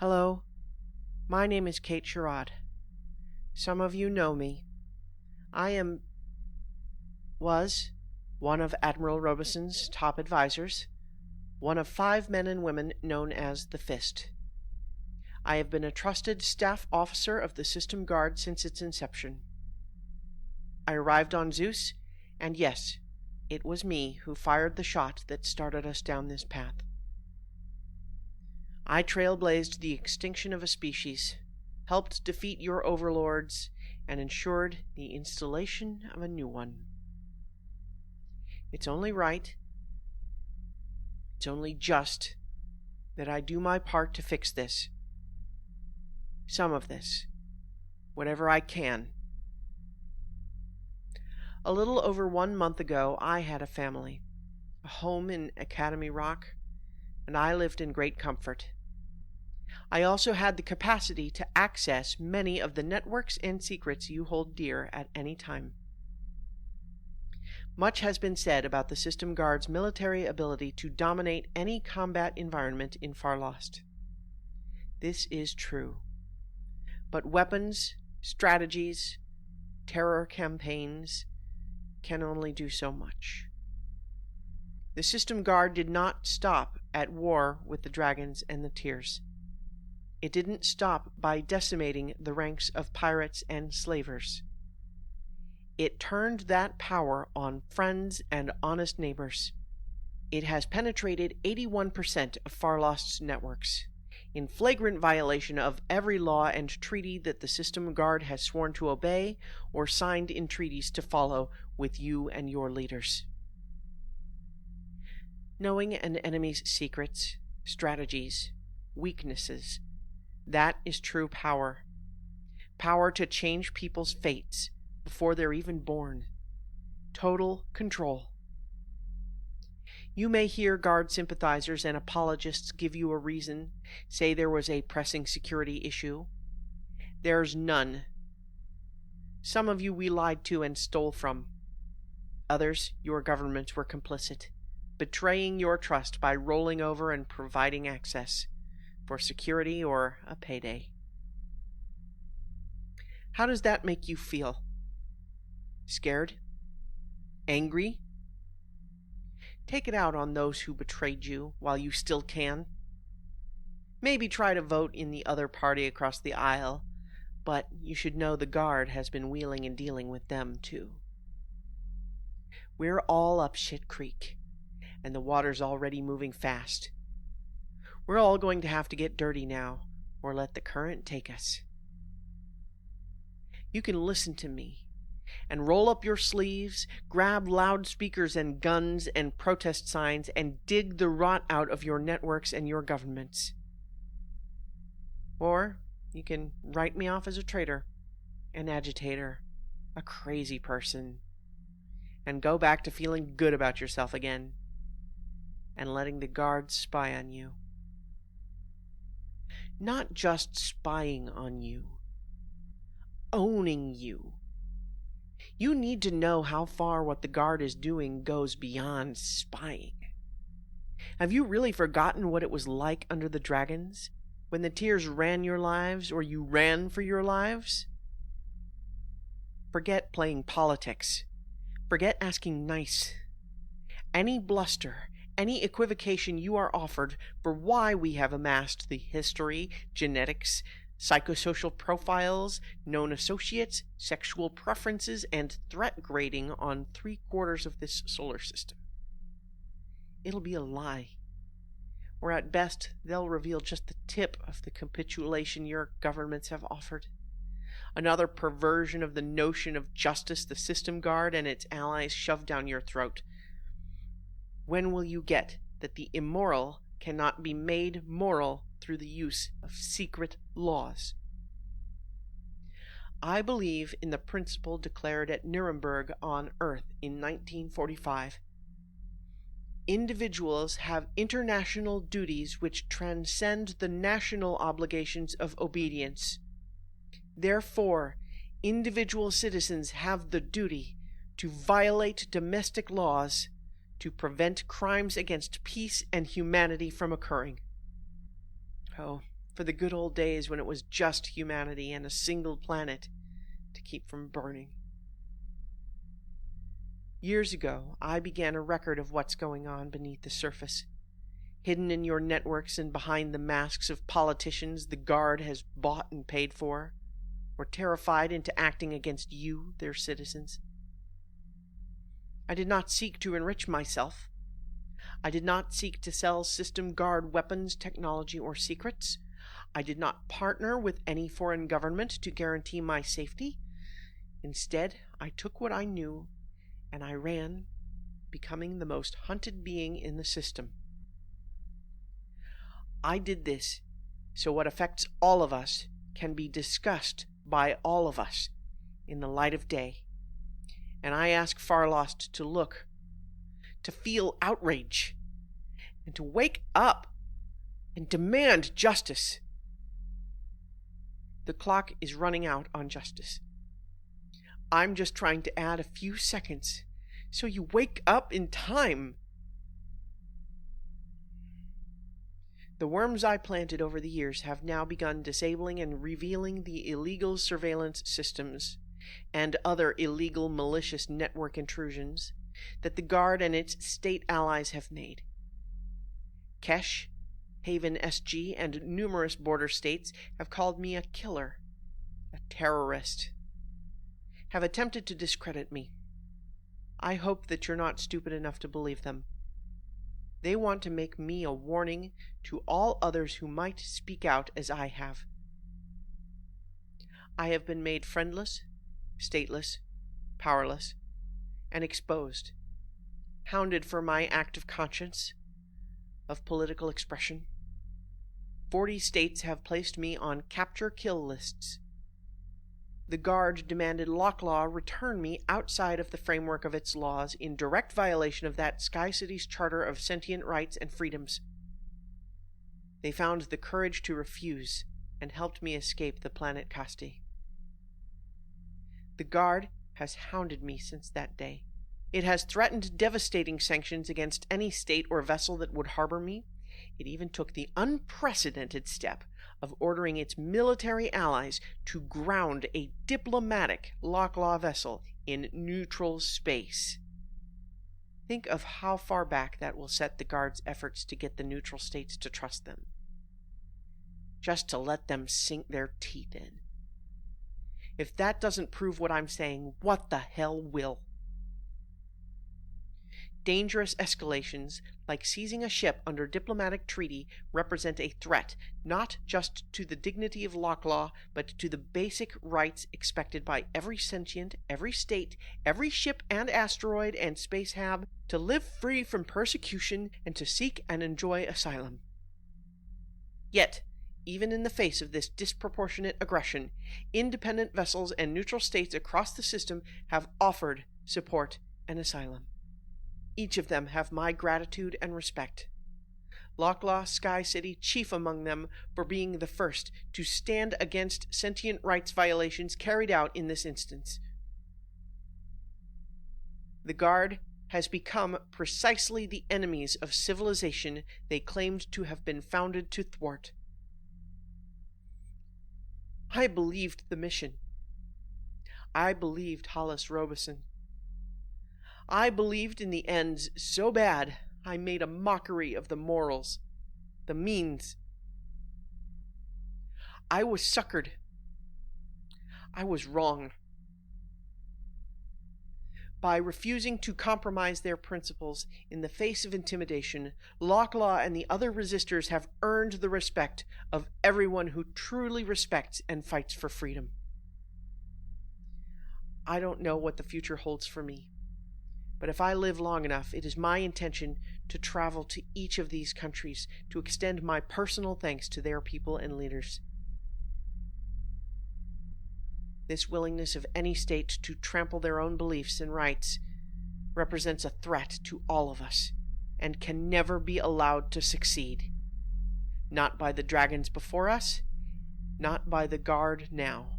Hello, my name is Kate Sherrod. Some of you know me. I was one of Admiral Robeson's top advisors, one of 5 men and women known as the Fist. I have been a trusted staff officer of the System Guard since its inception. I arrived on Zeus, and yes, it was me who fired the shot that started us down this path. I trailblazed the extinction of a species, helped defeat your overlords, and ensured the installation of a new one. It's only right, it's only just, that I do my part to fix this. Some of this, whatever I can. A little over 1 month ago, I had a family, a home in Academy Rock, and I lived in great comfort. I also had the capacity to access many of the networks and secrets you hold dear at any time. Much has been said about the System Guard's military ability to dominate any combat environment in Farlost. This is true. But weapons, strategies, terror campaigns can only do so much. The System Guard did not stop at war with the dragons and the Tears. It didn't stop by decimating the ranks of pirates and slavers. It turned that power on friends and honest neighbors. It has penetrated 81% of Farlost's networks, in flagrant violation of every law and treaty that the System Guard has sworn to obey or signed in treaties to follow with you and your leaders. Knowing an enemy's secrets, strategies, weaknesses, that is true power. Power to change people's fates before they're even born. Total control. You may hear Guard sympathizers and apologists give you a reason, say there was a pressing security issue. There's none. Some of you we lied to and stole from. Others, your governments were complicit, betraying your trust by rolling over and providing access for security or a payday. How does that make you feel? Scared? Angry? Take it out on those who betrayed you while you still can. Maybe try to vote in the other party across the aisle, but you should know the Guard has been wheeling and dealing with them too. We're all up shit creek, and the water's already moving fast. We're all going to have to get dirty now, or let the current take us. You can listen to me, and roll up your sleeves, grab loudspeakers and guns and protest signs, and dig the rot out of your networks and your governments. Or you can write me off as a traitor, an agitator, a crazy person, and go back to feeling good about yourself again, and letting the Guard spy on you. Not just spying on you, owning you. You need to know how far what the Guard is doing goes beyond spying. Have you really forgotten what it was like under the dragons, when the Tears ran your lives or you ran for your lives? Forget playing politics. Forget asking nice. Any bluster, any equivocation you are offered for why we have amassed the history, genetics, psychosocial profiles, known associates, sexual preferences, and threat grading on 3/4 of this solar system. It'll be a lie. Or at best, they'll reveal just the tip of the capitulation your governments have offered. Another perversion of the notion of justice the System Guard and its allies shove down your throat. When will you get that the immoral cannot be made moral through the use of secret laws? I believe in the principle declared at Nuremberg on Earth in 1945. Individuals have international duties which transcend the national obligations of obedience. Therefore, individual citizens have the duty to violate domestic laws to prevent crimes against peace and humanity from occurring. Oh, for the good old days when it was just humanity and a single planet to keep from burning. Years ago, I began a record of what's going on beneath the surface. Hidden in your networks and behind the masks of politicians the Guard has bought and paid for, or terrified into acting against you, their citizens. I did not seek to enrich myself. I did not seek to sell System Guard weapons, technology, or secrets. I did not partner with any foreign government to guarantee my safety. Instead, I took what I knew and I ran, becoming the most hunted being in the system. I did this so what affects all of us can be discussed by all of us in the light of day. And I ask Farlost to look, to feel outrage, and to wake up and demand justice. The clock is running out on justice. I'm just trying to add a few seconds so you wake up in time. The worms I planted over the years have now begun disabling and revealing the illegal surveillance systems and other illegal malicious network intrusions that the Guard and its state allies have made. Kesh, Haven SG, and numerous border states have called me a killer, a terrorist, have attempted to discredit me. I hope that you're not stupid enough to believe them. They want to make me a warning to all others who might speak out as I have. I have been made friendless, stateless, powerless, and exposed, hounded for my act of conscience, of political expression. 40 states have placed me on capture-kill lists. The Guard demanded Locklaw return me outside of the framework of its laws in direct violation of that Sky City's Charter of Sentient Rights and Freedoms. They found the courage to refuse and helped me escape the planet Kasti. The Guard has hounded me since that day. It has threatened devastating sanctions against any state or vessel that would harbor me. It even took the unprecedented step of ordering its military allies to ground a diplomatic Locklaw vessel in neutral space. Think of how far back that will set the Guard's efforts to get the neutral states to trust them. Just to let them sink their teeth in. If that doesn't prove what I'm saying, what the hell will? Dangerous escalations, like seizing a ship under diplomatic treaty, represent a threat not just to the dignity of Locklaw, but to the basic rights expected by every sentient, every state, every ship and asteroid and space hab to live free from persecution and to seek and enjoy asylum. Yet, even in the face of this disproportionate aggression, independent vessels and neutral states across the system have offered support and asylum. Each of them have my gratitude and respect. Locklaw Sky City chief among them for being the first to stand against sentient rights violations carried out in this instance. The Guard has become precisely the enemies of civilization they claimed to have been founded to thwart. I believed the mission. I believed Hollis Robeson. I believed in the ends so bad I made a mockery of the morals, the means. I was suckered. I was wrong. By refusing to compromise their principles in the face of intimidation, Locklaw and the other resistors have earned the respect of everyone who truly respects and fights for freedom. I don't know what the future holds for me. But if I live long enough, it is my intention to travel to each of these countries to extend my personal thanks to their people and leaders. This willingness of any state to trample their own beliefs and rights represents a threat to all of us and can never be allowed to succeed. Not by the dragons before us, not by the Guard now,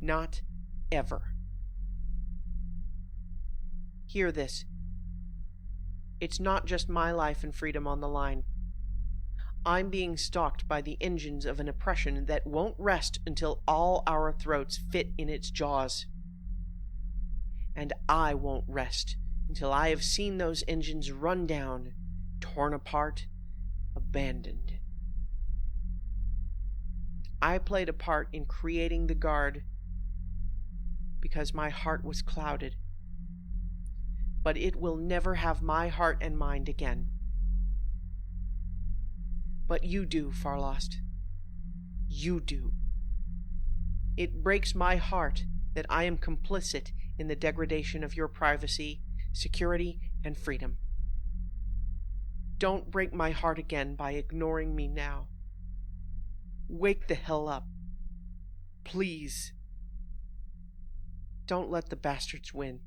not ever. Hear this. It's not just my life and freedom on the line. I'm being stalked by the engines of an oppression that won't rest until all our throats fit in its jaws. And I won't rest until I have seen those engines run down, torn apart, abandoned. I played a part in creating the Guard because my heart was clouded. But it will never have my heart and mind again. But you do, Farlost. You do. It breaks my heart that I am complicit in the degradation of your privacy, security, and freedom. Don't break my heart again by ignoring me now. Wake the hell up. Please. Don't let the bastards win.